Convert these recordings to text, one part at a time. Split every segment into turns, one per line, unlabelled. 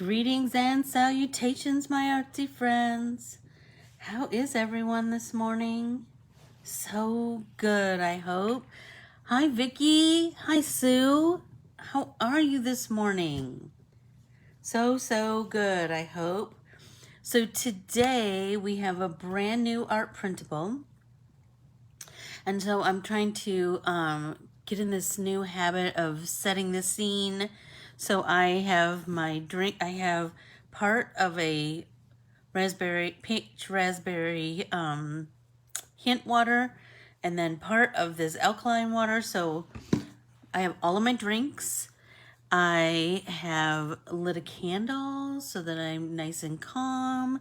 Greetings and salutations, my artsy friends. How is everyone this morning? So good, I hope. Hi, Vicky. Hi, Sue. How are you this morning? So good, I hope. So today we have a brand new art printable. And so I'm trying to get in this new habit of setting the scene. So I have my drink. I have part of a peach raspberry hint water, and then part of this alkaline water. So I have all of my drinks. I have lit a candle so that I'm nice and calm.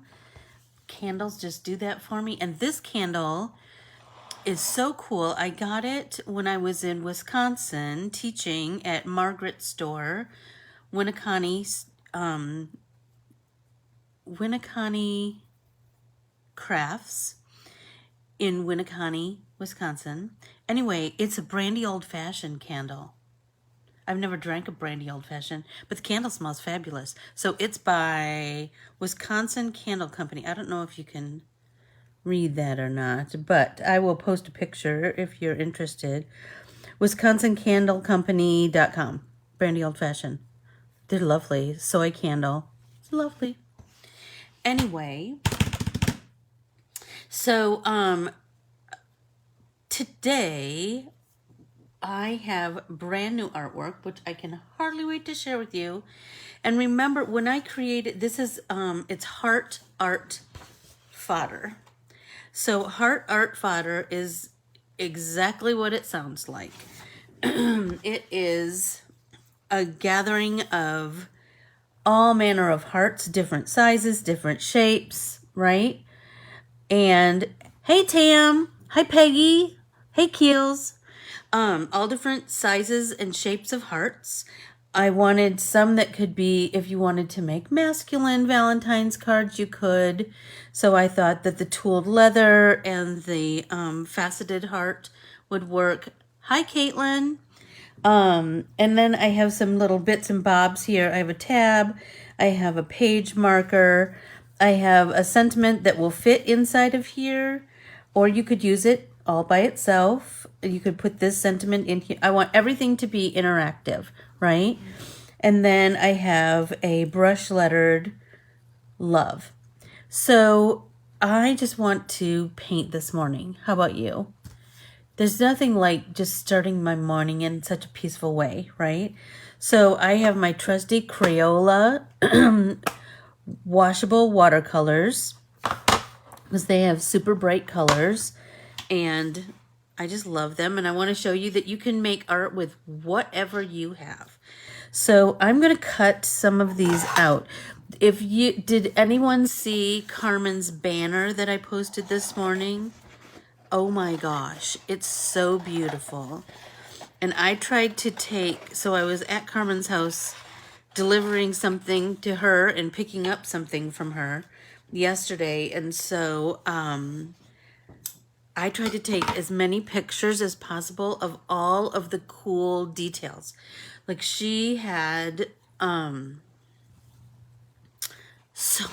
Candles just do that for me. And this candle is so cool. I got it when I was in Wisconsin teaching at Margaret's store, Winneconne Crafts in Winneconne, Wisconsin. Anyway, it's a brandy old-fashioned candle. I've never drank a brandy old-fashioned, but the candle smells fabulous. So it's by Wisconsin Candle Company. I don't know if you can read that or not, but I will post a picture if you're interested. WisconsinCandleCompany.com. Brandy old fashioned. They're lovely. Soy candle. It's lovely. Anyway, so today I have brand new artwork, which I can hardly wait to share with you. And remember, when I created this, is it's Heart Art Fodder. So Heart Art Fodder is exactly what it sounds like. It is a gathering of all manner of hearts, different sizes, different shapes, right? And hey Tam, hi Peggy, hey Keels, all different sizes and shapes of hearts. I wanted some that could be, if you wanted to make masculine Valentine's cards, you could. So I thought that the tooled leather and the faceted heart would work. Hi, Caitlin. And then I have some little bits and bobs here. I have a tab. I have a page marker. I have a sentiment that will fit inside of here, or you could use it all by itself. You could put this sentiment in here. I want everything to be interactive, right? And then I have a brush lettered love. So I just want to paint this morning. How about you? There's nothing like just starting my morning in such a peaceful way, right? So I have my trusty Crayola washable watercolors, because they have super bright colors, and I just love them. And I want to show you that you can make art with whatever you have. So I'm going to cut some of these out. Did anyone see Carmen's banner that I posted this morning? Oh my gosh, it's so beautiful. And I tried to so I was at Carmen's house delivering something to her and picking up something from her yesterday. And so I tried to take as many pictures as possible of all of the cool details. Like, she had so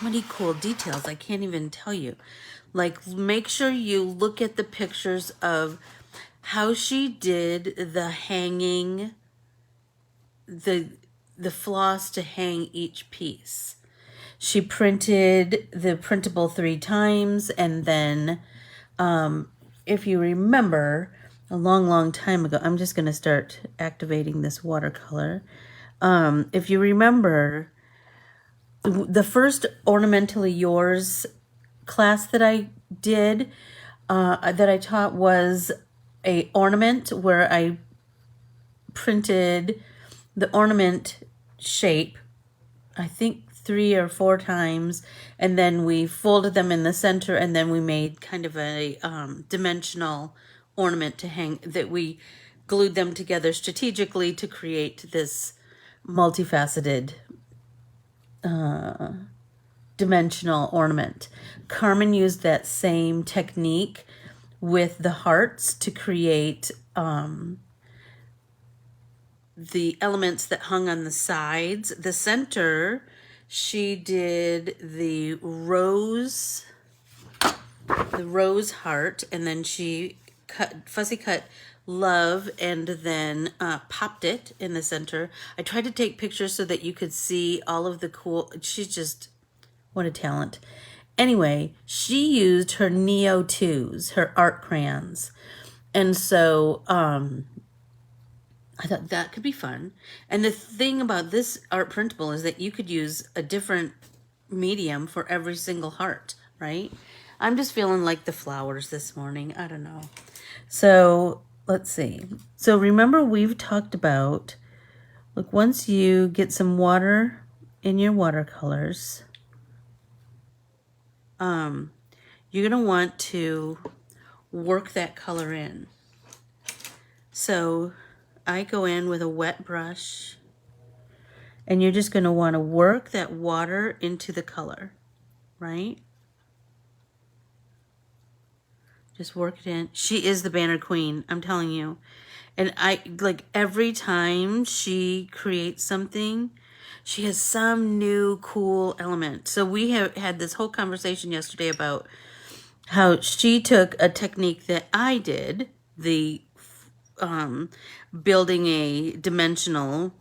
many cool details. I can't even tell you. Like, make sure you look at the pictures of how she did the hanging, the floss to hang each piece. She printed the printable 3 times, and then if you remember, a long time ago, I'm just going to start activating this watercolor. If you remember, the first Ornamentally Yours class that I did, that I taught, was a ornament where I printed the ornament shape, I think 3 or 4 times, and then we folded them in the center, and then we made kind of a dimensional ornament to hang, that we glued them together strategically to create this multifaceted dimensional ornament. Carmen used that same technique with the hearts to create the elements that hung on the sides. The center, She did the rose heart, and then she fussy cut love, and then popped it in the center. I tried to take pictures so that you could see all of the cool, she's just, what a talent. Anyway, she used her Neo 2s, her art crayons. And so I thought that could be fun. And the thing about this art printable is that you could use a different medium for every single heart, right? I'm just feeling like the flowers this morning. I don't know. So let's see. So remember, we've talked about, look, once you get some water in your watercolors, you're going to want to work that color in. So I go in with a wet brush, and you're just going to want to work that water into the color, right? Just work it in. She is the banner queen, I'm telling you. And I, like, every time she creates something, she has some new cool element. So we have had this whole conversation yesterday about how she took a technique that I did, the building a dimensional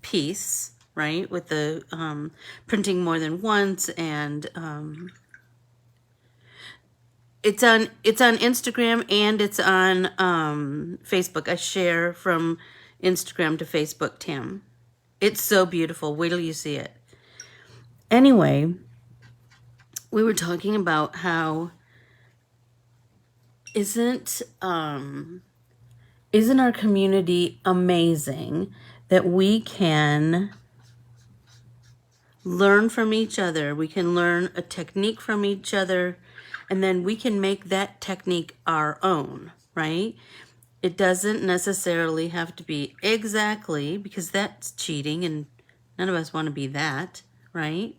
piece, right, with the printing more than once, and it's on Instagram, and it's on Facebook. I share from Instagram to Facebook, Tam. It's so beautiful. Wait till you see it. Anyway, we were talking about how isn't our community amazing that we can learn from each other. We can learn a technique from each other, and then we can make that technique our own, right? It doesn't necessarily have to be exactly, because that's cheating, and none of us want to be that, right?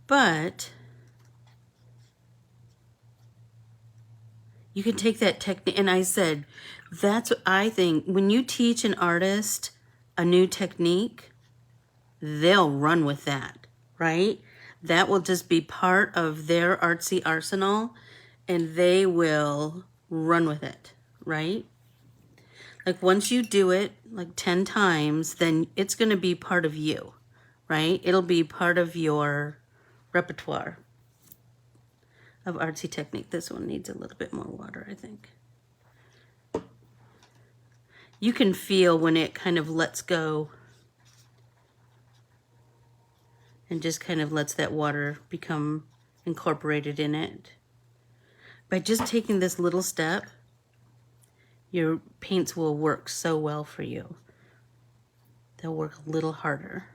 But you can take that technique, and I said, that's what I think. When you teach an artist a new technique, they'll run with that, right? That will just be part of their artsy arsenal, and they will run with it, right? Like, once you do it like 10 times, then it's going to be part of you, right? It'll be part of your repertoire of artsy technique. This one needs a little bit more water, I think. You can feel when it kind of lets go and just kind of lets that water become incorporated in it. By just taking this little step, your paints will work so well for you. They'll work a little harder.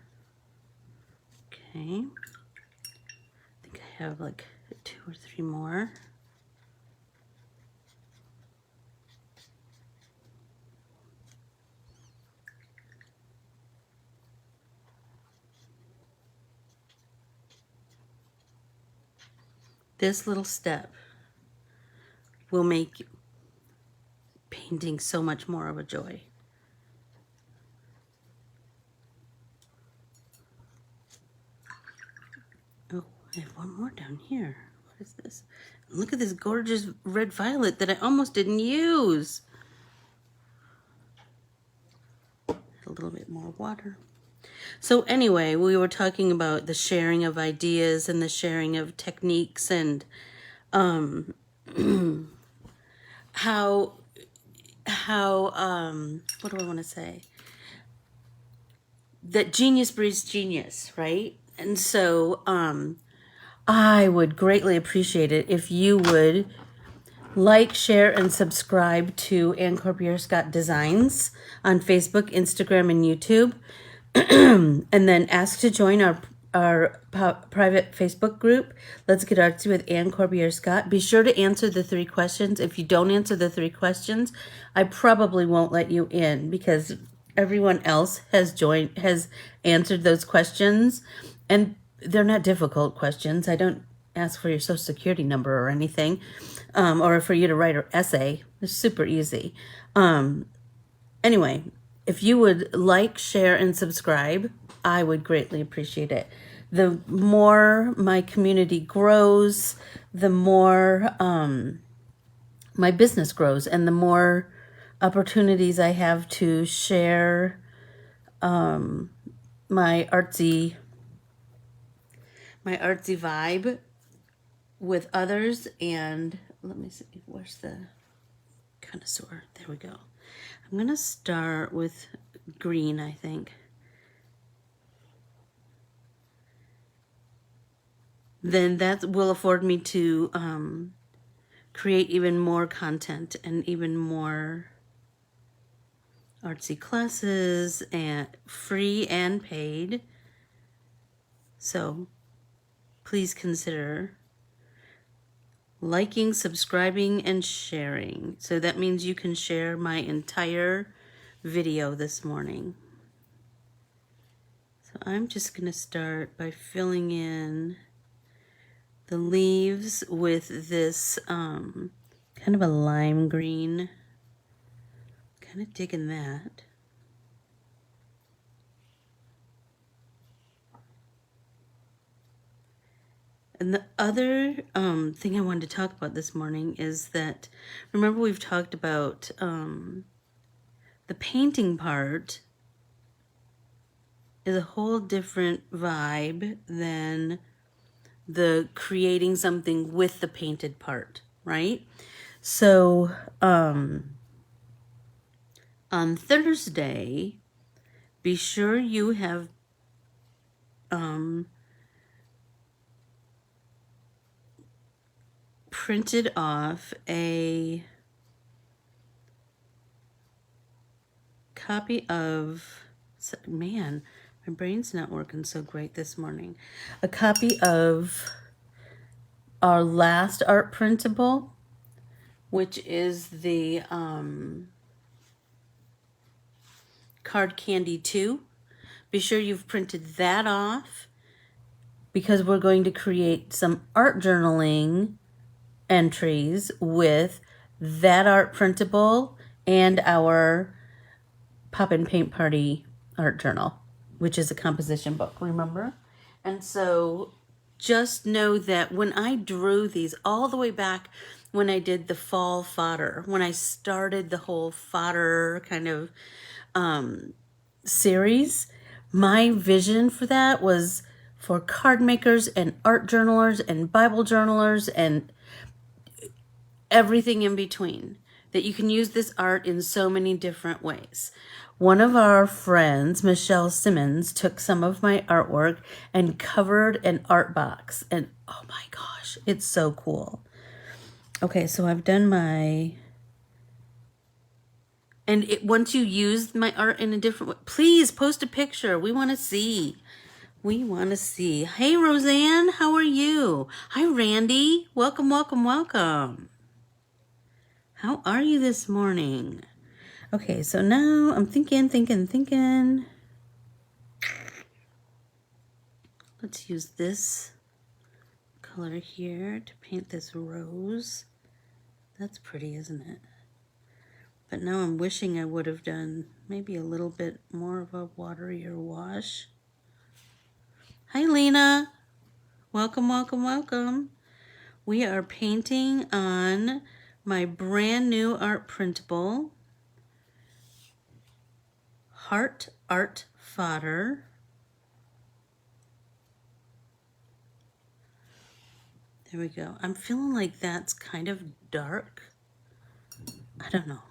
Okay. I think I have like 2 or 3 more. This little step will make painting so much more of a joy. Oh, I have one more down here. What is this? Look at this gorgeous red violet that I almost didn't use. A little bit more water. So anyway, we were talking about the sharing of ideas and the sharing of techniques, and how what do I want to say? That genius breeds genius, right? And so I would greatly appreciate it if you would like, share, and subscribe to Ann Corbiere-Scott Designs on Facebook, Instagram, and YouTube. And then ask to join our private Facebook group, Let's Get Artsy with Ann Corbiere-Scott. Be sure to answer the 3 questions. If you don't answer the 3 questions, I probably won't let you in, because everyone else has answered those questions, and they're not difficult questions. I don't ask for your social security number or anything, or for you to write an essay. It's super easy. Anyway, if you would like, share, and subscribe, I would greatly appreciate it. The more my community grows, the more my business grows, and the more opportunities I have to share my artsy vibe with others. And let me see, where's the connoisseur? There we go. I'm gonna start with green, I think. Then that will afford me to create even more content and even more artsy classes, and free and paid. So please consider liking, subscribing, and sharing. So that means you can share my entire video this morning. So I'm just going to start by filling in the leaves with this kind of a lime green. Kind of digging that. And the other thing I wanted to talk about this morning is that, remember we've talked about the painting part is a whole different vibe than the creating something with the painted part, right? So on Thursday, be sure you have printed off a copy of, man, my brain's not working so great this morning. A copy of our last art printable, which is the Card Candy 2. Be sure you've printed that off, because we're going to create some art journaling entries with that art printable and our Pop and Paint Party art journal, which is a composition book, remember? And so just know that when I drew these all the way back when I did the fall fodder, when I started the whole fodder kind of series, my vision for that was for card makers and art journalers and Bible journalers and everything in between, that you can use this art in so many different ways. One of our friends, Michelle Simmons, took some of my artwork and covered an art box, and oh my gosh, it's so cool. Okay, so I've done my, and once you use my art in a different way, please post a picture. We want to see. We want to see. Hey, Roseanne, how are you? Hi, Randy. Welcome, welcome, welcome. How are you this morning? Okay, so now I'm thinking. Let's use this color here to paint this rose. That's pretty, isn't it? But now I'm wishing I would have done maybe a little bit more of a waterier wash. Hi, Lena. Welcome, welcome, welcome. We are painting on my brand new art printable, Heart Art Fodder. There we go. I'm feeling like that's kind of dark. I don't know.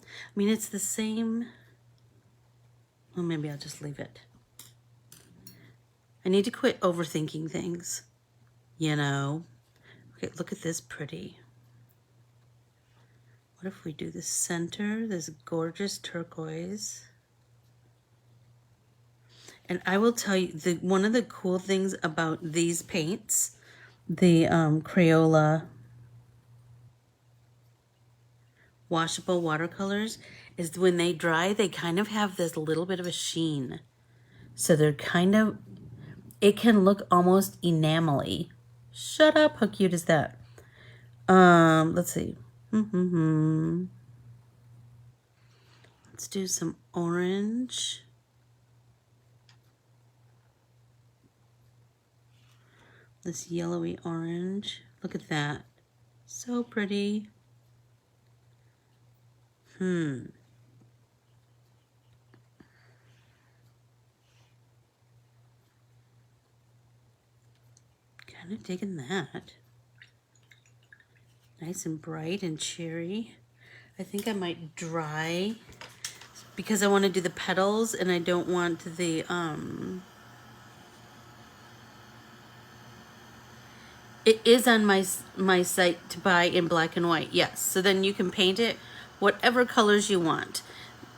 I mean, it's the same. Well, maybe I'll just leave it. I need to quit overthinking things, you know. Okay, look at this pretty. What if we do the center, this gorgeous turquoise? And I will tell you, one of the cool things about these paints, the Crayola washable watercolors, is when they dry, they kind of have this little bit of a sheen. So they're kind of, it can look almost enamel-y. Shut up, how cute is that? Let's see. Let's do some orange. This yellowy orange. Look at that. So pretty. Kind of digging that. Nice and bright and cheery. I think I might dry because I want to do the petals and I don't want the it is on my site to buy in black and white. Yes. So then you can paint it whatever colors you want.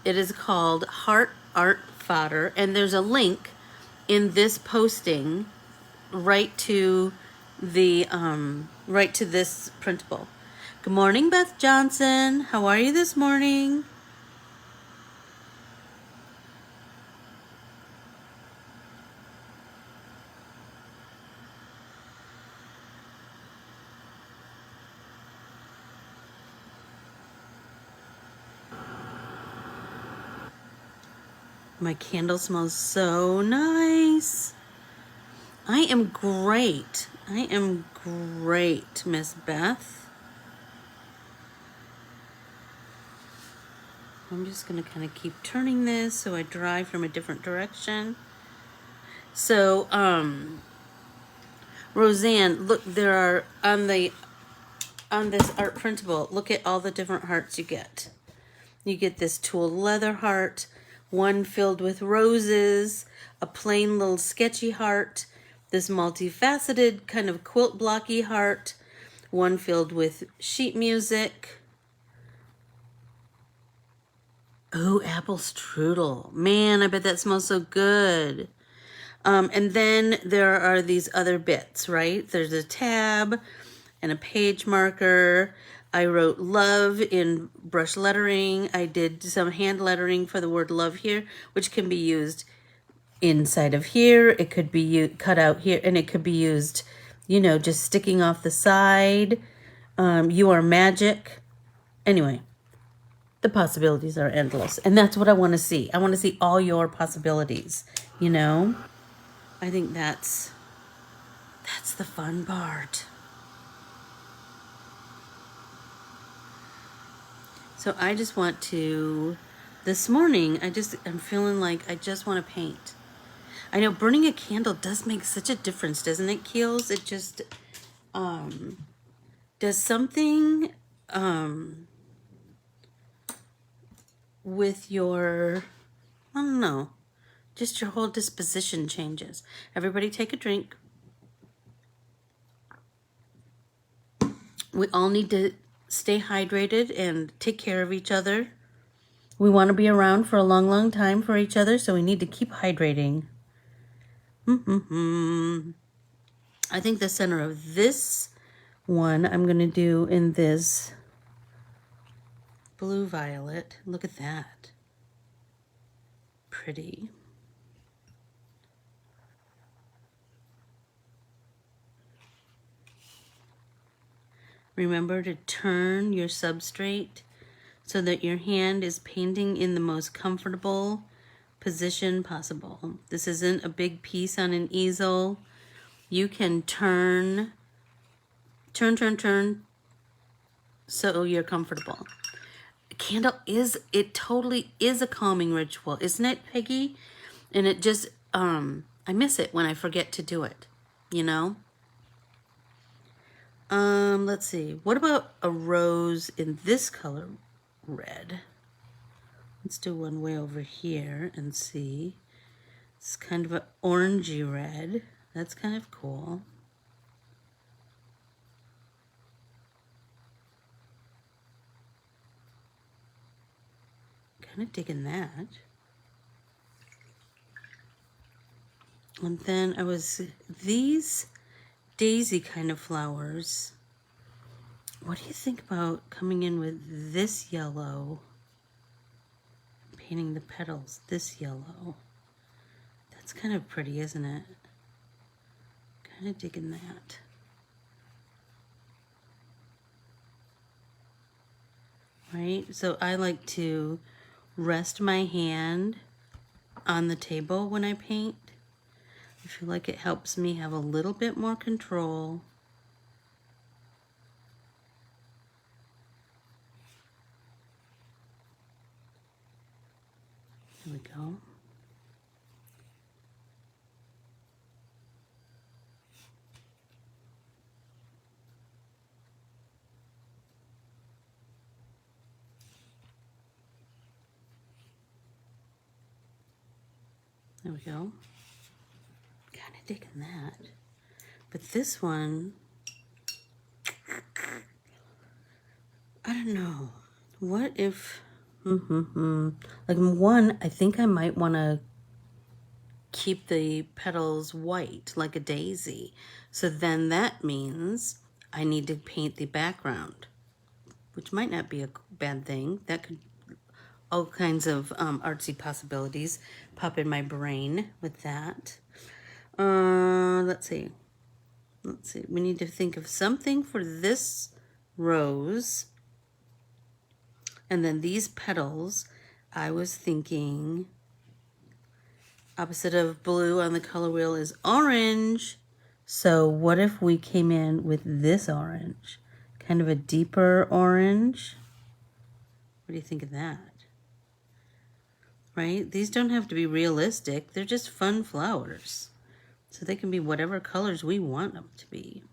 It is called Heart Art Fodder, and there's a link in this posting right to the right to this printable. Good morning, Beth Johnson. How are you this morning? My candle smells so nice. I am great. I am great, Miss Beth. I'm just going to kind of keep turning this so I dry from a different direction. So, Roseanne, look, there are on this art printable, look at all the different hearts you get. You get this tooled leather heart, one filled with roses, a plain little sketchy heart, this multifaceted kind of quilt blocky heart, one filled with sheet music. Oh, apple strudel. Man, I bet that smells so good. And then there are these other bits, right? There's a tab and a page marker. I wrote love in brush lettering. I did some hand lettering for the word love here, which can be used inside of here. It could be cut out here, and it could be used, you know, just sticking off the side. You are magic. Anyway, the possibilities are endless, and that's what I want to see. I want to see all your possibilities, you know? I think that's the fun part. So I just want to, this morning, I'm feeling like I just want to paint. I know burning a candle does make such a difference, doesn't it, Keels? It just does something with your, I don't know, just your whole disposition changes. Everybody take a drink. We all need to stay hydrated and take care of each other. We want to be around for a long, long time for each other, so we need to keep hydrating. I think the center of this one I'm going to do in this blue violet. Look at that. Pretty. Remember to turn your substrate so that your hand is painting in the most comfortable position possible. This isn't a big piece on an easel. You can turn so you're comfortable. A candle totally is a calming ritual, isn't it, Peggy? And it just, I miss it when I forget to do it, you know? Let's see. What about a rose in this color red? Let's do one way over here and see. It's kind of an orangey red. That's kind of cool. Kind of digging that. And then these daisy kind of flowers. What do you think about coming in with this yellow? Painting the petals this yellow. That's kind of pretty, isn't it? Kind of digging that. Right? So I like to rest my hand on the table when I paint. I feel like it helps me have a little bit more control. There we go. There we go. Kind of digging that. But this one, I don't know. What if, like one, I think I might want to keep the petals white like a daisy. So then that means I need to paint the background, which might not be a bad thing. That could, all kinds of artsy possibilities pop in my brain with that. Let's see. We need to think of something for this rose. And then these petals, I was thinking opposite of blue on the color wheel is orange. So what if we came in with this orange? Kind of a deeper orange. What do you think of that? Right? These don't have to be realistic. They're just fun flowers. So they can be whatever colors we want them to be.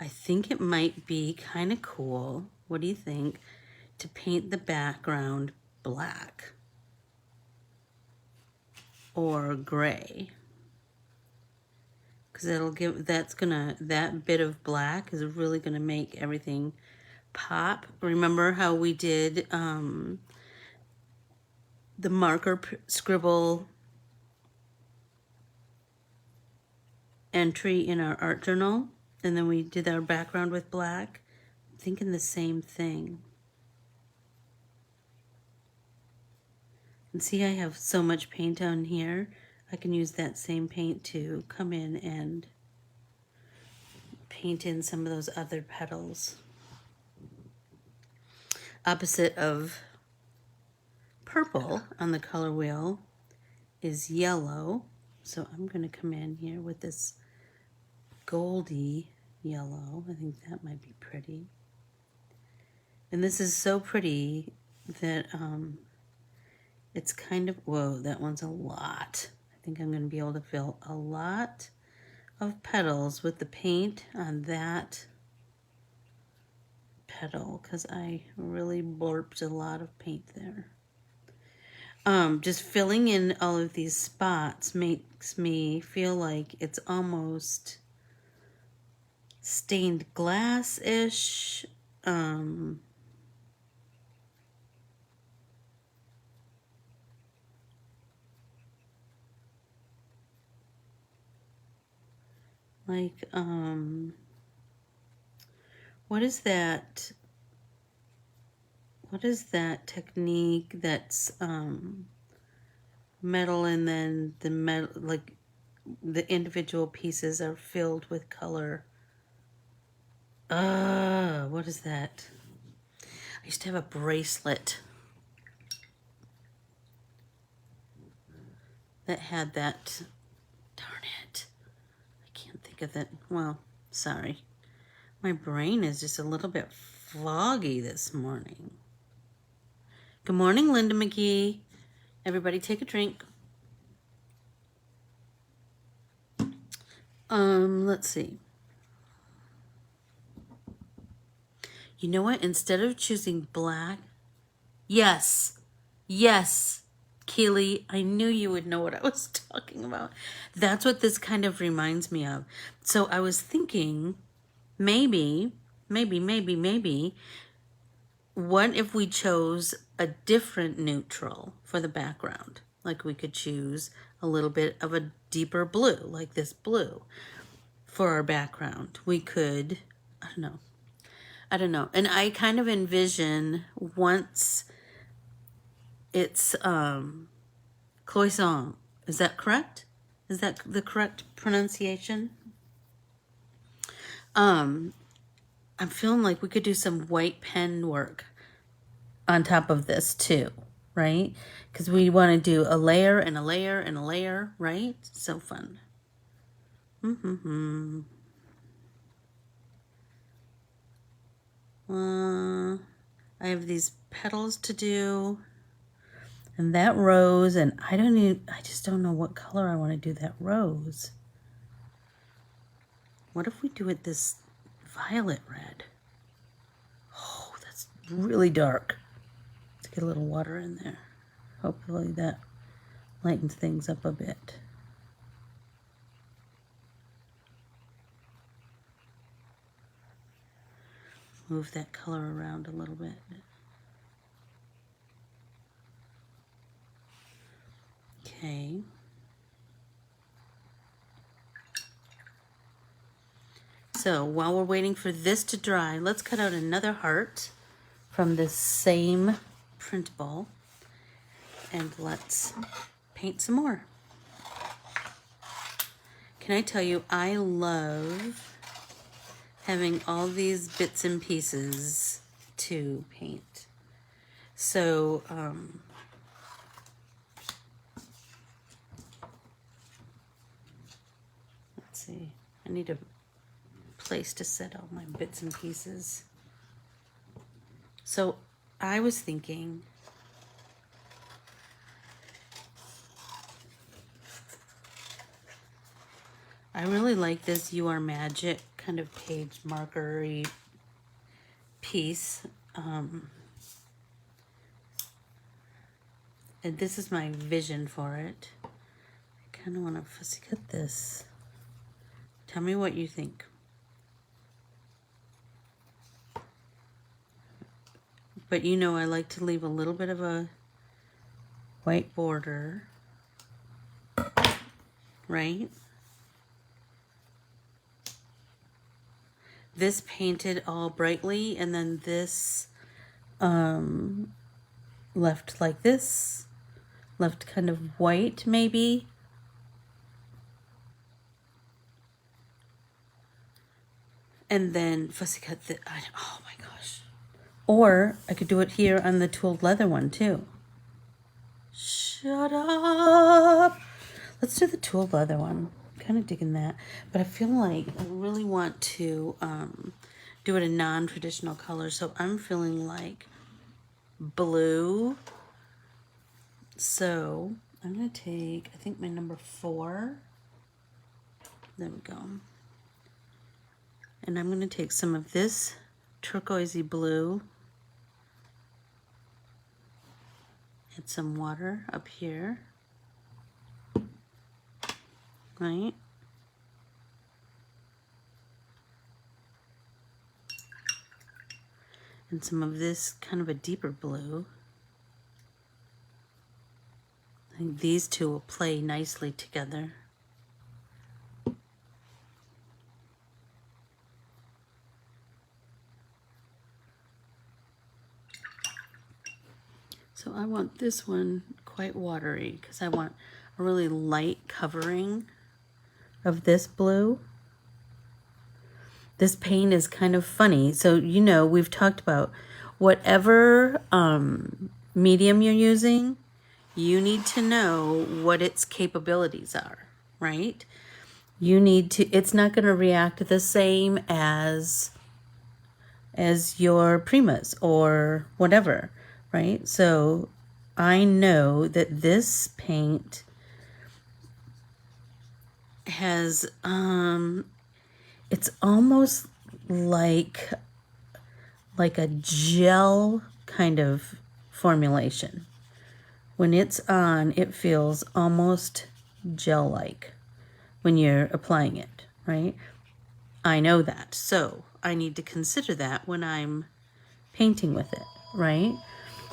I think it might be kind of cool, what do you think, to paint the background black or gray. Because that'll give, that bit of black is really gonna make everything pop. Remember how we did the marker scribble entry in our art journal? And then we did our background with black. I'm thinking the same thing. And see, I have so much paint on here. I can use that same paint to come in and paint in some of those other petals. Opposite of purple on the color wheel is yellow. So I'm going to come in here with this goldy yellow. I think that might be pretty. And this is so pretty that it's kind of, whoa, that one's a lot. I think I'm going to be able to fill a lot of petals with the paint on that petal because I really blurped a lot of paint there. Just filling in all of these spots makes me feel like it's almost stained glass-ish. What is that? What is that technique that's metal and then the metal, like the individual pieces are filled with color? What is that? I used to have a bracelet that had that. Darn it. I can't think of it. Well, sorry. My brain is just a little bit foggy this morning. Good morning, Linda McGee. Everybody take a drink. Let's see. You know what? Instead of choosing black, yes, Keely, I knew you would know what I was talking about. That's what this kind of reminds me of. So I was thinking, maybe, what if we chose a different neutral for the background? Like we could choose a little bit of a deeper blue, like this blue, for our background. We could, I don't know. And I kind of envision once it's cloisonne. Is that correct? Is that the correct pronunciation? I'm feeling like we could do some white pen work on top of this too, right? Because we want to do a layer and a layer and a layer, right? So fun. I have these petals to do. And that rose, and I just don't know what color I want to do that rose. What if we do it this violet red? Oh, that's really dark. Let's get a little water in there. Hopefully that lightens things up a bit. Move that color around a little bit. Okay. So while we're waiting for this to dry, let's cut out another heart from this same printable and let's paint some more. Can I tell you, I love having all these bits and pieces to paint. So, let's see, I need a place to set all my bits and pieces. So I was thinking, I really like this You Are Magic kind of page marker-y piece. And this is my vision for it. I kind of want to fussy cut this. Tell me what you think. But you know I like to leave a little bit of a white border, right? This painted all brightly, and then this left like this, left kind of white maybe. And then fussy cut the, oh my gosh. Or I could do it here on the tooled leather one too. Shut up. Let's do the tooled leather one. I'm kind of digging that. But I feel like I really want to do it a non-traditional color. So I'm feeling like blue. So I'm going to take, I think my number 4. There we go. And I'm going to take some of this turquoisey blue. Add some water up here. Right? And some of this kind of a deeper blue. I think these two will play nicely together. So I want this one quite watery because I want a really light covering of this blue. This paint is kind of funny. So, you know, we've talked about whatever medium you're using, you need to know what its capabilities are, right? You need to, it's not going to react the same as your Primas or whatever, right? So I know that this paint has, it's almost like a gel kind of formulation. When it's on, it feels almost gel-like when you're applying it, right? I know that, so I need to consider that when I'm painting with it, right?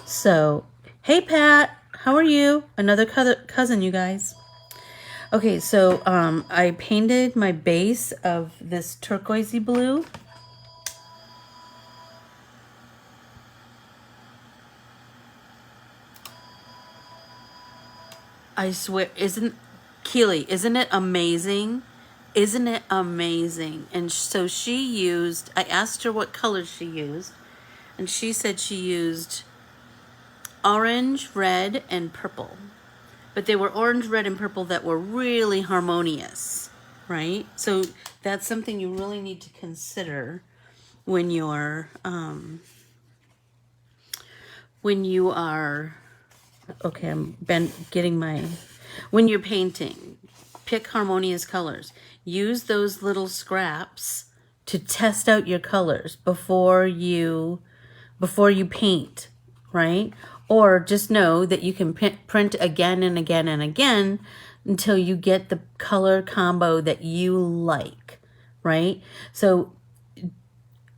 So, hey Pat, how are you? Another cousin, you guys. Okay, so I painted my base of this turquoisey blue. I swear, Keely, isn't it amazing? Isn't it amazing? And so she used, I asked her what colors she used, and she said she used orange, red, and purple. But they were orange, red, and purple that were really harmonious, right? So that's something you really need to consider when you are okay, when you're painting, pick harmonious colors. Use those little scraps to test out your colors before you paint, right? Or just know that you can print again and again and again until you get the color combo that you like, right? So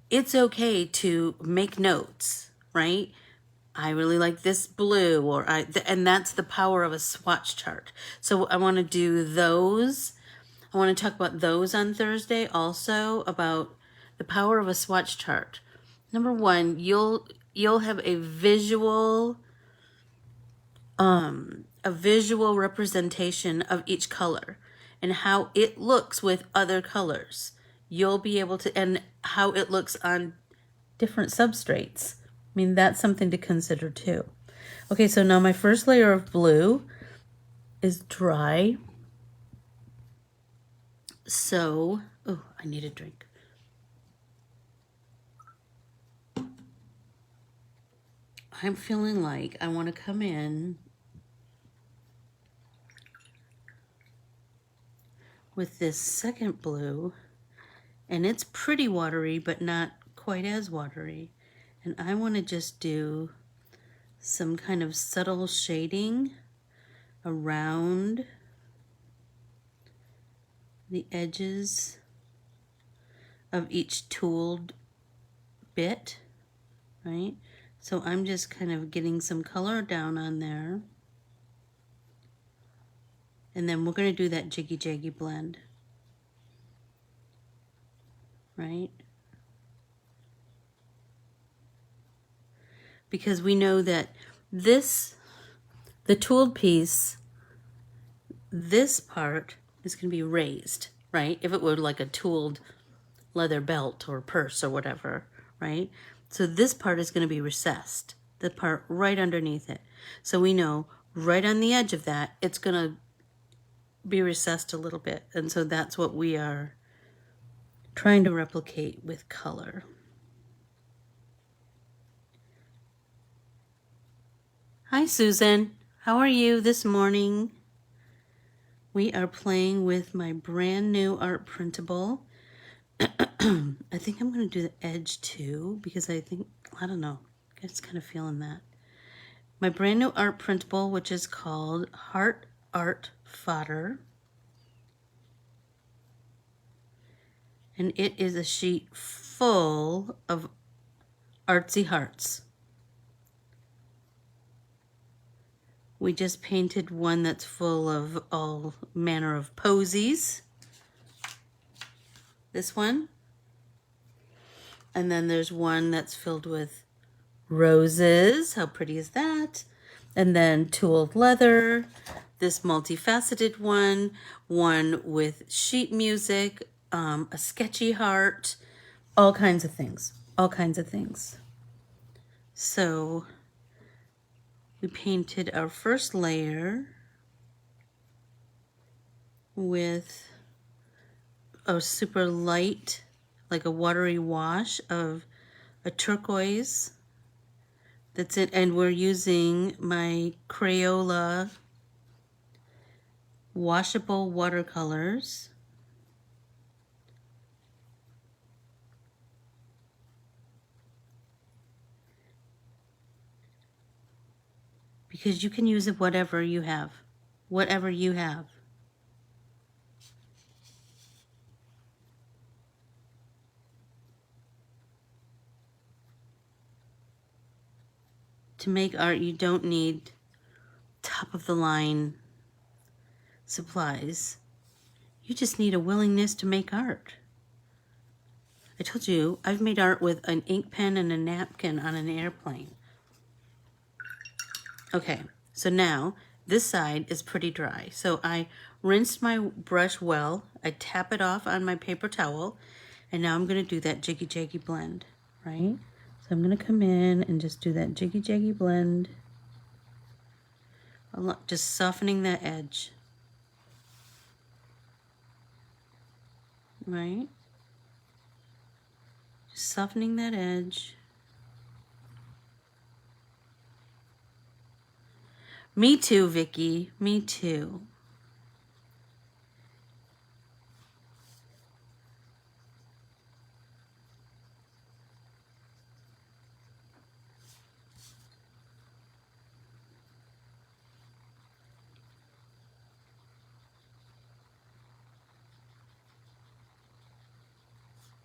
it's okay to make notes, right? I really like this blue, and that's the power of a swatch chart. So I want to do those. I want to talk about those on Thursday also, about the power of a swatch chart. Number one, you'll have a visual representation of each color and how it looks with other colors. You'll be able to, and how it looks on different substrates. I mean, that's something to consider too. Okay, so now my first layer of blue is dry. So, oh, I need a drink. I'm feeling like I want to come in with this second blue, and it's pretty watery, but not quite as watery. And I want to just do some kind of subtle shading around the edges of each tooled bit, right? So I'm just kind of getting some color down on there. And then we're going to do that jiggy-jaggy blend, right? Because we know that the tooled piece, this part is going to be raised, right? If it were like a tooled leather belt or purse or whatever, right? So this part is going to be recessed, the part right underneath it. So we know right on the edge of that, it's going to be recessed a little bit. And so that's what we are trying to replicate with color. Hi, Susan. How are you this morning? We are playing with my brand new art printable. I think I'm going to do the edge too, because I don't know, I'm just kind of feeling that. My brand new art printable, which is called Heart Art Fodder. And it is a sheet full of artsy hearts. We just painted one that's full of all manner of posies. This one. And then there's one that's filled with roses. How pretty is that? And then tooled leather. This multifaceted one. One with sheet music. A sketchy heart. All kinds of things. All kinds of things. So we painted our first layer with a super light, like a watery wash of a turquoise. That's it. And we're using my Crayola washable watercolors. Because you can use it whatever you have. Whatever you have. To make art, you don't need top of the line supplies. You just need a willingness to make art. I told you, I've made art with an ink pen and a napkin on an airplane. Okay, so now this side is pretty dry. So I rinsed my brush well. I tap it off on my paper towel. And now I'm going to do that jiggy-jaggy blend, right? So I'm going to come in and just do that jiggy-jaggy blend just softening that edge. Right? Just softening that edge. Me too, Vicky. Me too.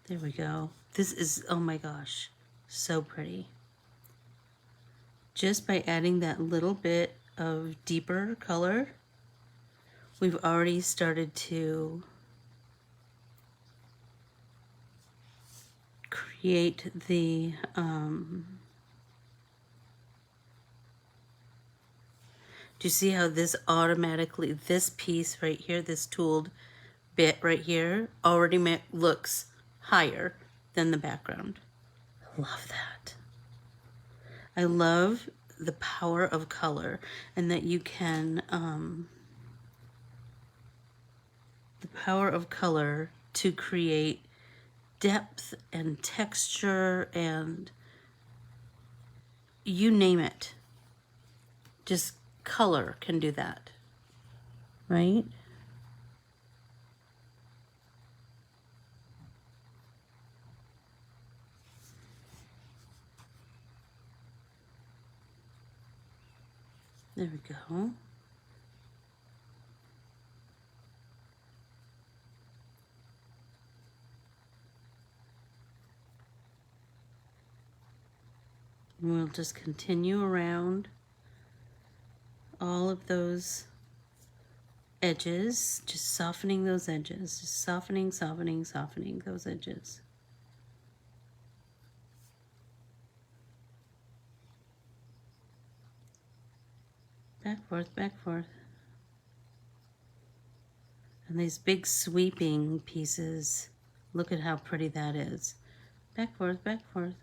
There we go. This is, oh my gosh, so pretty. Just by adding that little bit of deeper color, we've already started to create the, do you see how this automatically, this piece right here, this tooled bit right here, already looks higher than the background. I love that. I love the power of color, and that you can, the power of color to create depth and texture and you name it. Just color can do that, right? There we go. And we'll just continue around all of those edges, just softening those edges, just softening, softening, softening those edges. Back, forth, back, forth. And these big sweeping pieces, look at how pretty that is. Back, forth, back, forth.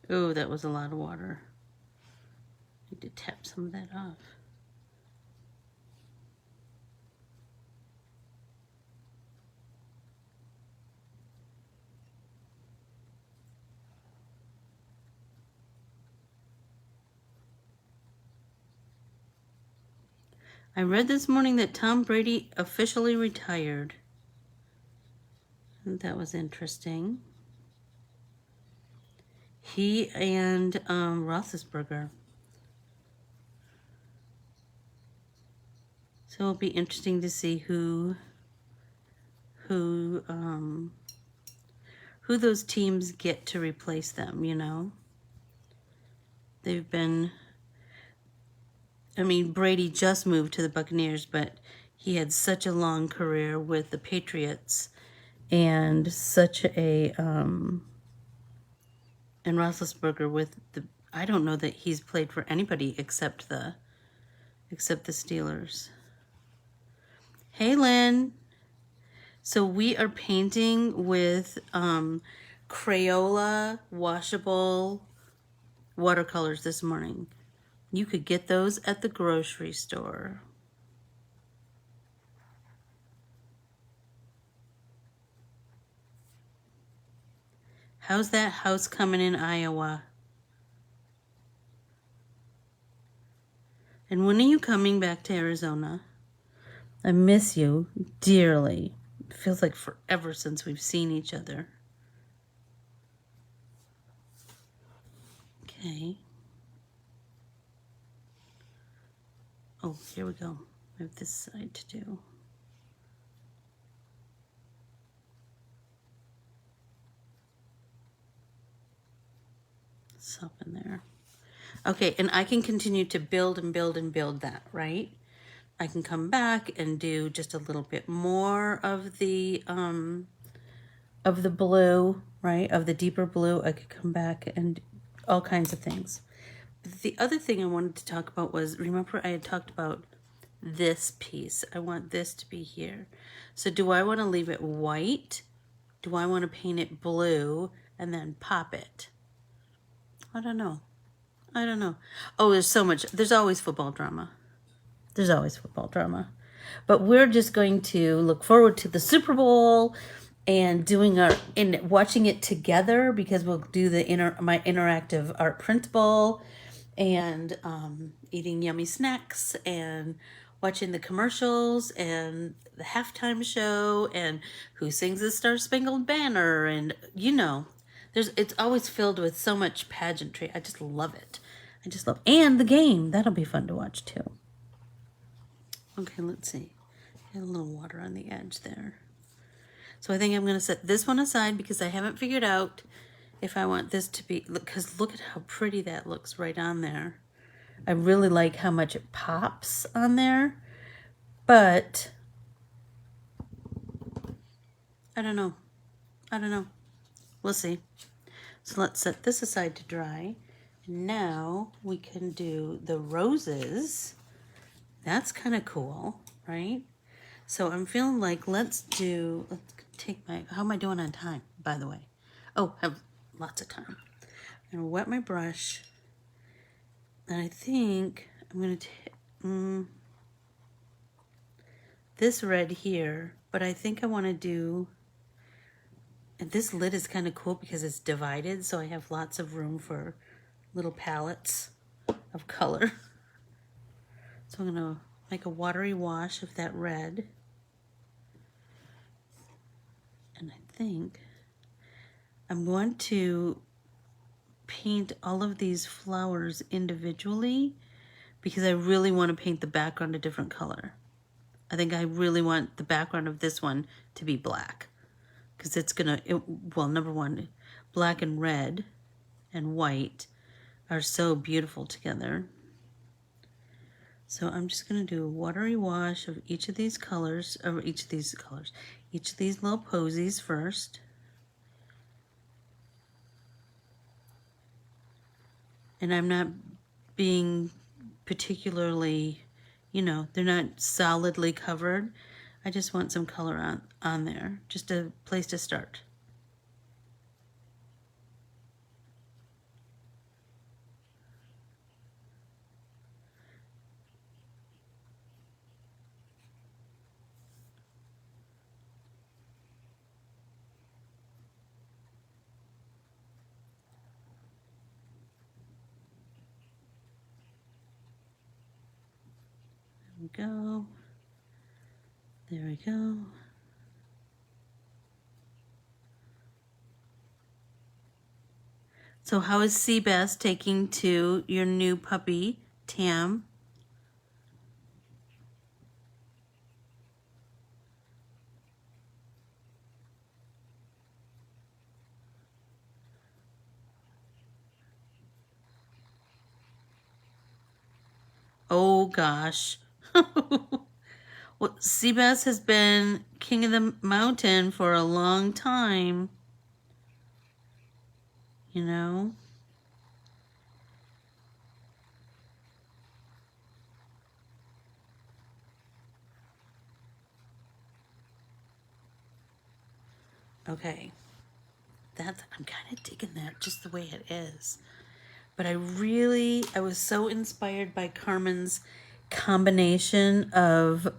Oh, that was a lot of water. Need to tap some of that off. I read this morning that Tom Brady officially retired. That was interesting. He and Roethlisberger. So it'll be interesting to see who those teams get to replace them, you know. They've been, I mean, Brady just moved to the Buccaneers, but he had such a long career with the Patriots and such a, and Roethlisberger with the, I don't know that he's played for anybody except the Steelers. Hey, Lynn. So we are painting with Crayola washable watercolors this morning. You could get those at the grocery store. How's that house coming in Iowa? And when are you coming back to Arizona? I miss you dearly. It feels like forever since we've seen each other. Okay. Oh, here we go. I have this side to do. Soften there. Okay, and I can continue to build and build and build that, right? I can come back and do just a little bit more of the blue, right, of the deeper blue. I could come back and all kinds of things. The other thing I wanted to talk about was, remember I had talked about this piece. I want this to be here. So do I want to leave it white? Do I want to paint it blue and then pop it? I don't know. I don't know. Oh, there's so much. There's always football drama. There's always football drama. But we're just going to look forward to the Super Bowl and watching it together, because we'll do my interactive art printable, and eating yummy snacks and watching the commercials and the halftime show and who sings the Star Spangled Banner, and it's always filled with so much pageantry. I just love it. And the game. That'll be fun to watch too. Okay, let's see. Got a little water on the edge there. So I think I'm going to set this one aside because I haven't figured out if I want this to be, because look at how pretty that looks right on there. I really like how much it pops on there, but I don't know. We'll see. So let's set this aside to dry. Now we can do the roses. That's kind of cool, right? So I'm feeling like let's take how am I doing on time, by the way? Oh, I have lots of time. I'm gonna wet my brush, and I think I'm gonna take this red here, but I think I want to do, and this lid is kind of cool because it's divided, so I have lots of room for little palettes of color. So I'm gonna make a watery wash of that red. And I think I'm going to paint all of these flowers individually because I really want to paint the background a different color. I think I really want the background of this one to be black, because well, number one, black and red and white are so beautiful together. So I'm just going to do a watery wash of each of these colors, each of these little posies first. And I'm not being particularly, they're not solidly covered. I just want some color on there, just a place to start. Go. There we go. So how is Seabass taking to your new puppy, Tam? Oh gosh. Well, Seabass has been king of the mountain for a long time. Okay. I'm kind of digging that just the way it is. But I was so inspired by Carmen's combination of,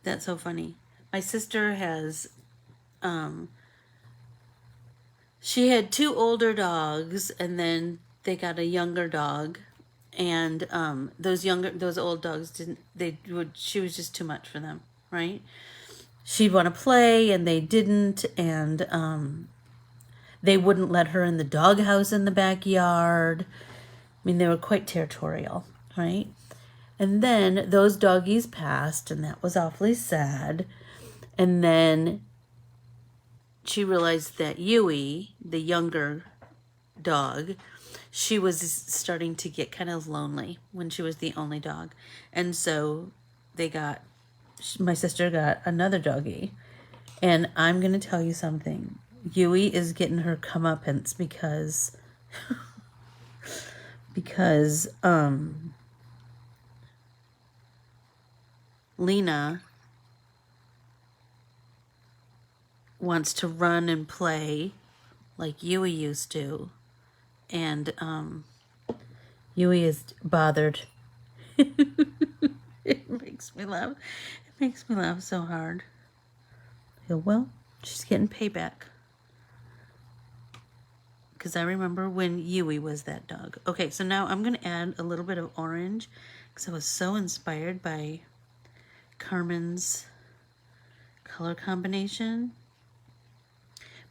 that's so funny. My sister has, she had 2 older dogs, and then they got a younger dog, and those old dogs she was just too much for them, right? She'd want to play, and they didn't, and they wouldn't let her in the doghouse in the backyard. I mean, they were quite territorial, right? And then those doggies passed, and that was awfully sad. And then she realized that Yui, the younger dog, she was starting to get kind of lonely when she was the only dog. And so my sister got another doggie. And I'm going to tell you something. Yui is getting her comeuppance because Lena wants to run and play like Yui used to. And Yui is bothered. It makes me laugh. It makes me laugh so hard. I go, well, she's getting payback. Because I remember when Yui was that dog. Okay, so now I'm going to add a little bit of orange because I was so inspired by Carmen's color combination.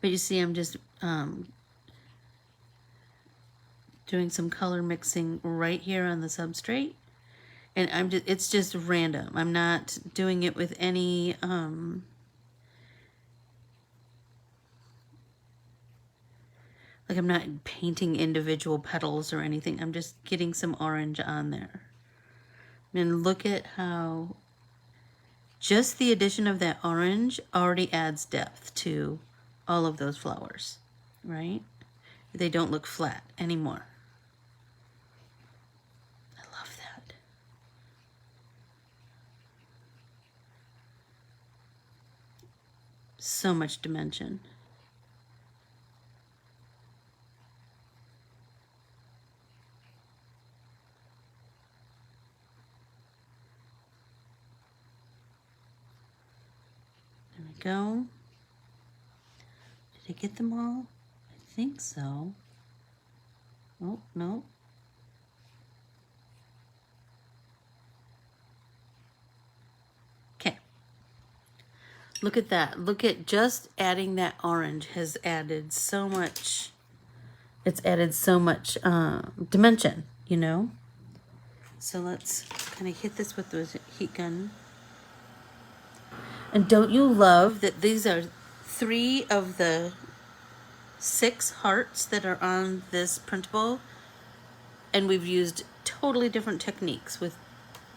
But you see, I'm just doing some color mixing right here on the substrate. And it's just random. I'm not doing it with any like I'm not painting individual petals or anything. I'm just getting some orange on there. And look at how just the addition of that orange already adds depth to all of those flowers, right? They don't look flat anymore. I love that. So much dimension. There we go. Did I get them all? I think so. Oh, no. Okay. Look at that. Look at just adding that orange has added so much. It's added so much dimension, you know? So let's kind of hit this with the heat gun. And don't you love that these are 3 of the 6 hearts that are on this printable? And we've used totally different techniques with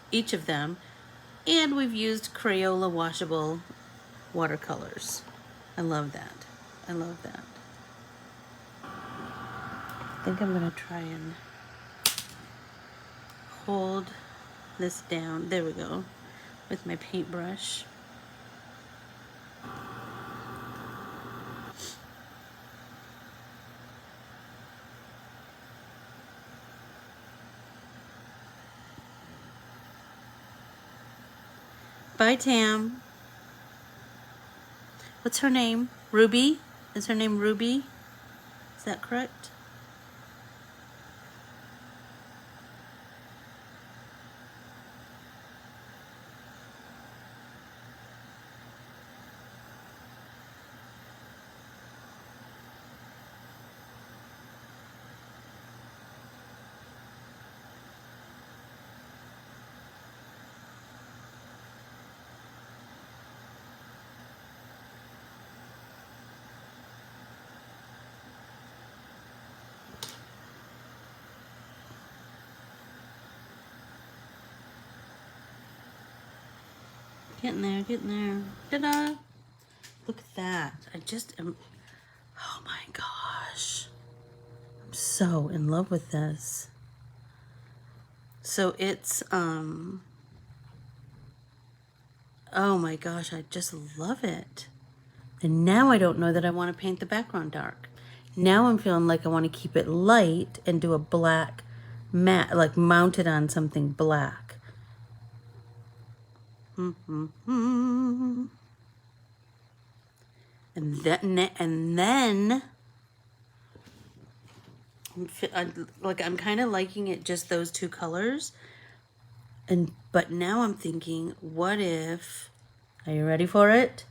each of them. And we've used Crayola washable watercolors. I love that. I love that. I think I'm going to try and hold this down. There we go. With my paintbrush. Bye, Tam. What's her name? Ruby? Is her name Ruby? Is that correct? Getting there, getting there. Ta-da! Look at that. I just am, oh my gosh. I'm so in love with this. So it's, oh my gosh, I just love it. And now I don't know that I want to paint the background dark. Now I'm feeling like I want to keep it light and do a black matte, like mount it on something black. And then like I'm kind of liking it just those 2 colors. But now I'm thinking, what if, are you ready for it?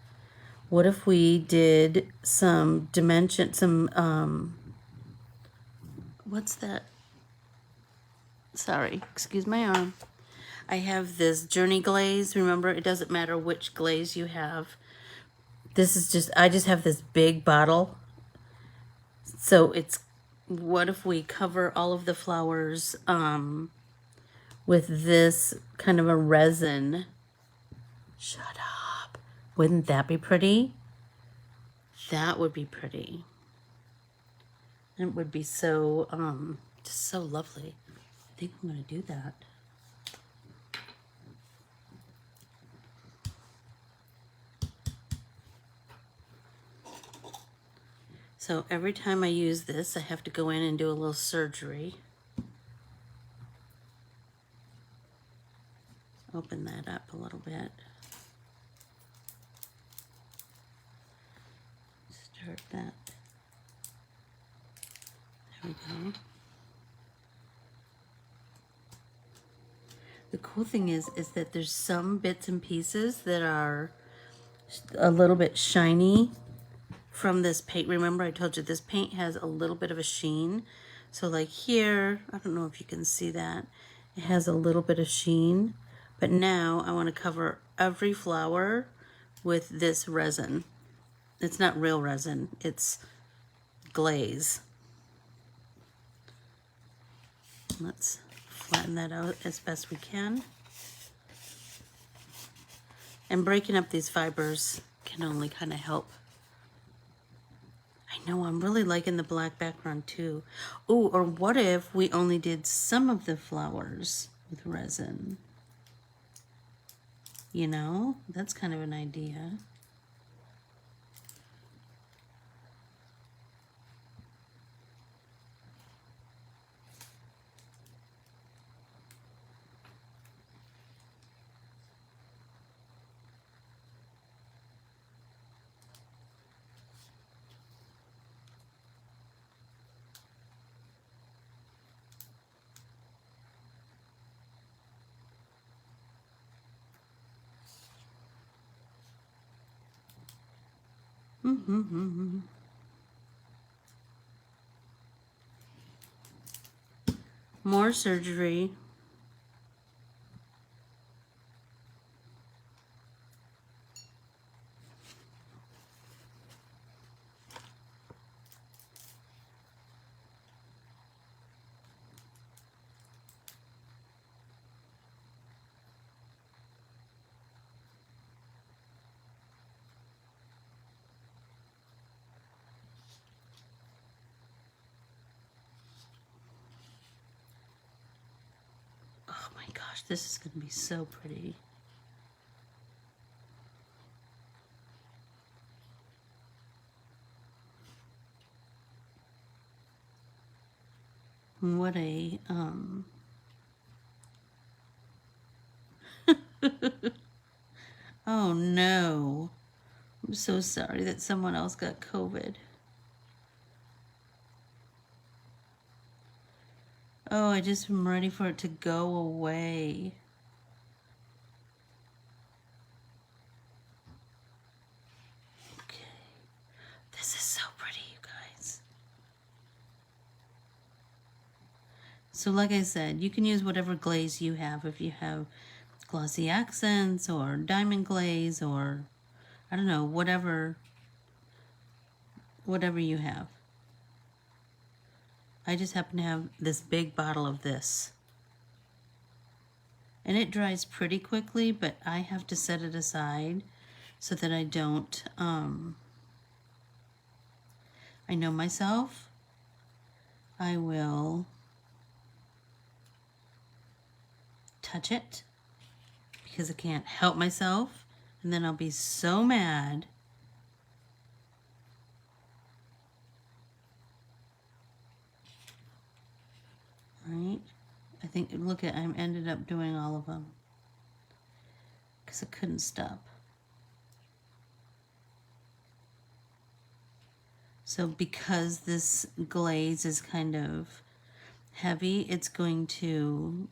What if we did some dimension, some what's that? Sorry, excuse my arm. I have this Journey glaze. Remember, it doesn't matter which glaze you have. This is just, I just have this big bottle. So it's, what if we cover all of the flowers with this kind of a resin? Shut up. Wouldn't that be pretty? that would be pretty. It would be so, just so lovely. I think I'm going to do that. So every time I use this, I have to go in and do a little surgery. Open that up a little bit. Start that. There we go. The cool thing is that there's some bits and pieces that are a little bit shiny from this paint. Remember I told you this paint has a little bit of a sheen. So like here, I don't know if you can see that. It has a little bit of sheen. But now I want to cover every flower with this resin. It's not real resin, it's glaze. Let's flatten that out as best we can. And breaking up these fibers can only kind of help. I know, I'm really liking the black background too. Oh, or what if we only did some of the flowers with resin? You know, that's kind of an idea. More surgery. Oh my gosh, this is going to be so pretty. What a, oh no. I'm so sorry that someone else got COVID. Oh, I just am ready for it to go away. Okay. This is so pretty, you guys. So like I said, you can use whatever glaze you have. If you have glossy accents or diamond glaze or, I don't know, whatever you have. I just happen to have this big bottle of this. And it dries pretty quickly, but I have to set it aside so that I don't, I know myself. I will touch it because I can't help myself, and then I'll be so mad. Right? I think, look at, I ended up doing all of them because I couldn't stop. So because this glaze is kind of heavy, it's going to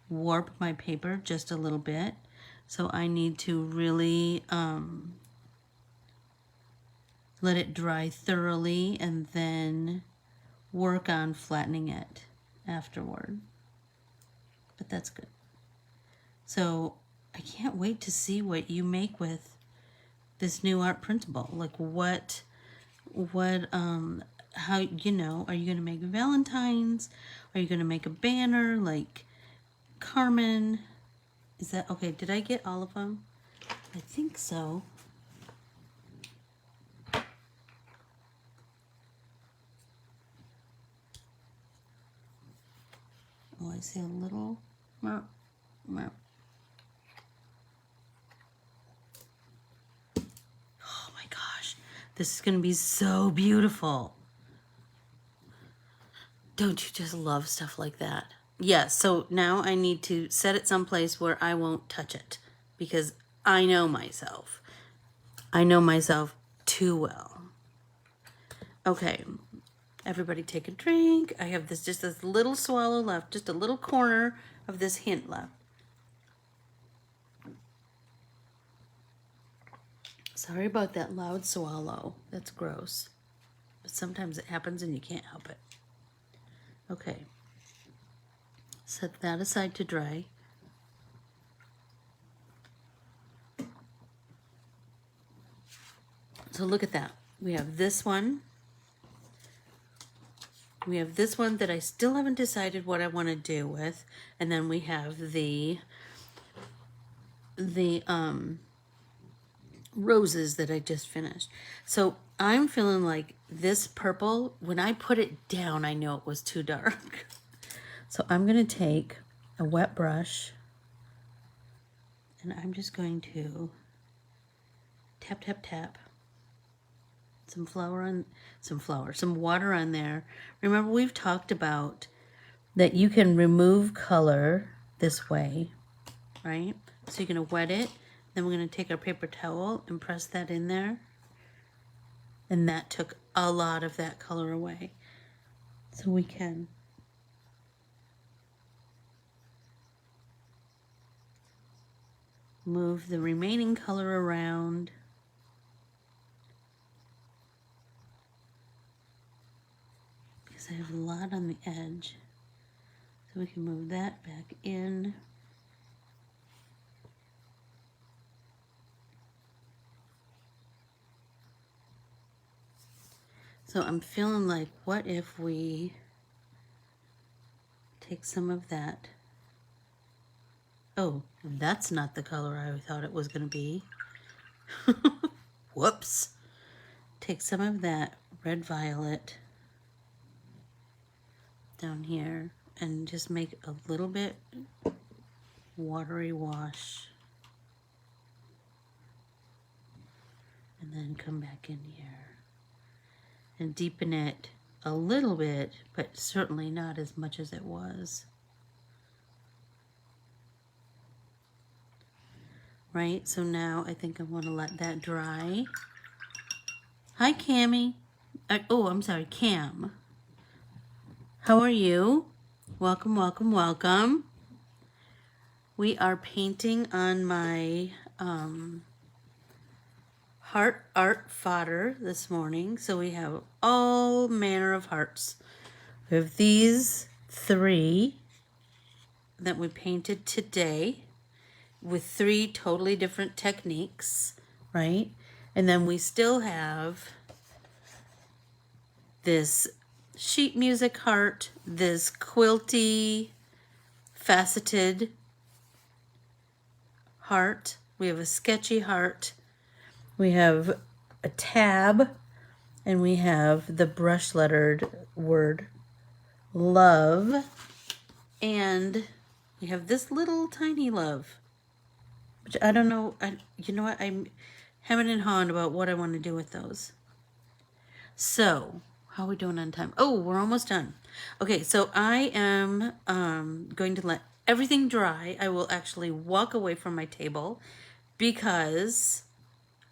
warp my paper just a little bit. So I need to really let it dry thoroughly and then work on flattening it afterward. But that's good. So I can't wait to see what you make with this new art printable. Like how, you know, are you going to make Valentine's? Are you going to make a banner like Carmen? Is that, okay, did I get all of them? I think so. I see a little? Oh my gosh, this is gonna be so beautiful. Don't you just love stuff like that? Yes, so now I need to set it someplace where I won't touch it because I know myself. I know myself too well. Okay, everybody take a drink. I have just this little swallow left, just a little corner of this hint left. Sorry about that loud swallow. That's gross. But sometimes it happens and you can't help it. Okay. Set that aside to dry. So look at that. We have this one. We have this one that I still haven't decided what I want to do with. And then we have the roses that I just finished. So I'm feeling like this purple, when I put it down, I know it was too dark. So I'm going to take a wet brush and I'm just going to tap, tap, tap. Some water on there. Remember, we've talked about that you can remove color this way, right? So you're going to wet it. Then we're going to take our paper towel and press that in there. And that took a lot of that color away. So we can move the remaining color around. Because I have a lot on the edge. So we can move that back in. So I'm feeling like, what if we take some of that? Oh, that's not the color I thought it was going to be. Whoops. Take some of that red violet down here and just make a little bit watery wash. And then come back in here and deepen it a little bit, but certainly not as much as it was. Right, so now I think I want to let that dry. Hi, Cammy. I'm sorry, Cam. How are you? Welcome, welcome, welcome. We are painting on my heart art fodder this morning. So we have all manner of hearts. We have these 3 that we painted today with 3 totally different techniques, right? And then we still have this sheet music heart, this quilty faceted heart. We have a sketchy heart. We have a tab, and we have the brush lettered word love, and we have this little tiny love, which I don't know. You know what? I'm hemming and hawing about what I want to do with those. So, how are we doing on time? Oh, we're almost done. Okay, so I am going to let everything dry. I will actually walk away from my table because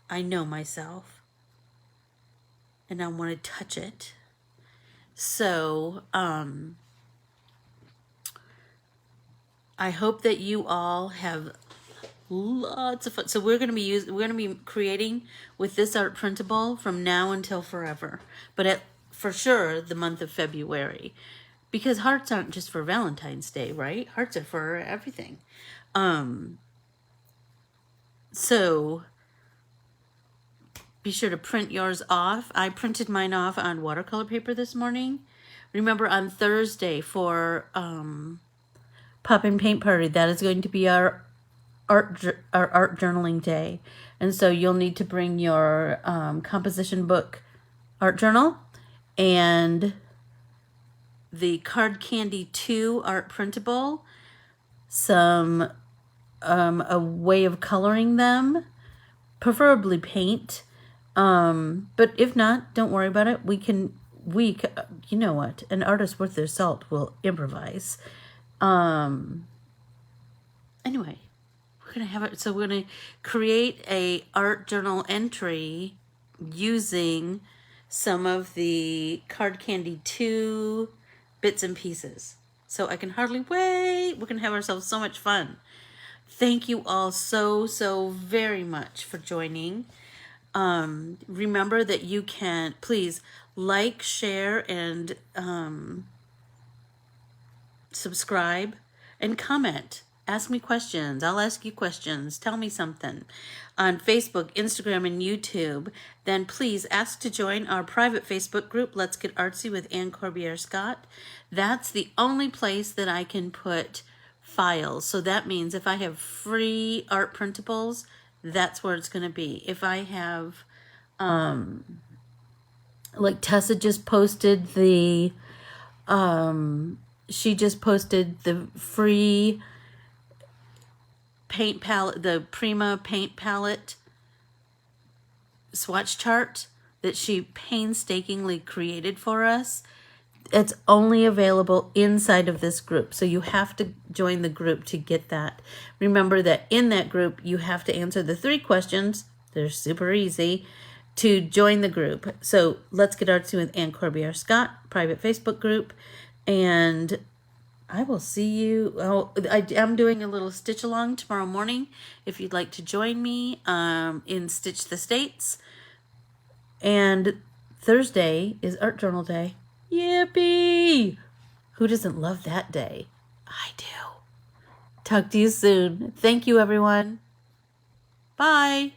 I know myself and I want to touch it. So, I hope that you all have lots of fun. So we're going to be creating with this art printable from now until forever. But for sure the month of February, because hearts aren't just for Valentine's Day, right? Hearts are for everything. So be sure to print yours off. I printed mine off on watercolor paper this morning. Remember, on Thursday for Pop and Paint Party, that is going to be our art journaling day. And so you'll need to bring your composition book art journal and the Card Candy 2 art printable, some a way of coloring them, preferably paint. But if not, don't worry about it. You know what? An artist worth their salt will improvise. Anyway, we're going to have it. So we're going to create a art journal entry using some of the Card Candy 2 bits and pieces. So I can hardly wait. We're going to have ourselves so much fun. Thank you all so very much for joining. Remember that you can please like, share, and subscribe and comment. Ask me questions. I'll ask you questions. Tell me something. On Facebook, Instagram, and YouTube, then please ask to join our private Facebook group, Let's Get Artsy with Anne Corbiere-Scott. That's the only place that I can put files. So that means if I have free art printables, that's where it's going to be. If I have, like Tessa just posted she just posted the free paint palette, the Prima paint palette swatch chart that she painstakingly created for us. It's only available inside of this group. So you have to join the group to get that. Remember that in that group, you have to answer the 3 questions. They're super easy to join the group. So Let's Get Artsy with Anne Corbiere-Scott, private Facebook group. And I will see you. I'm doing a little stitch along tomorrow morning. If you'd like to join me in Stitch the States. And Thursday is Art Journal Day. Yippee! Who doesn't love that day? I do. Talk to you soon. Thank you, everyone. Bye.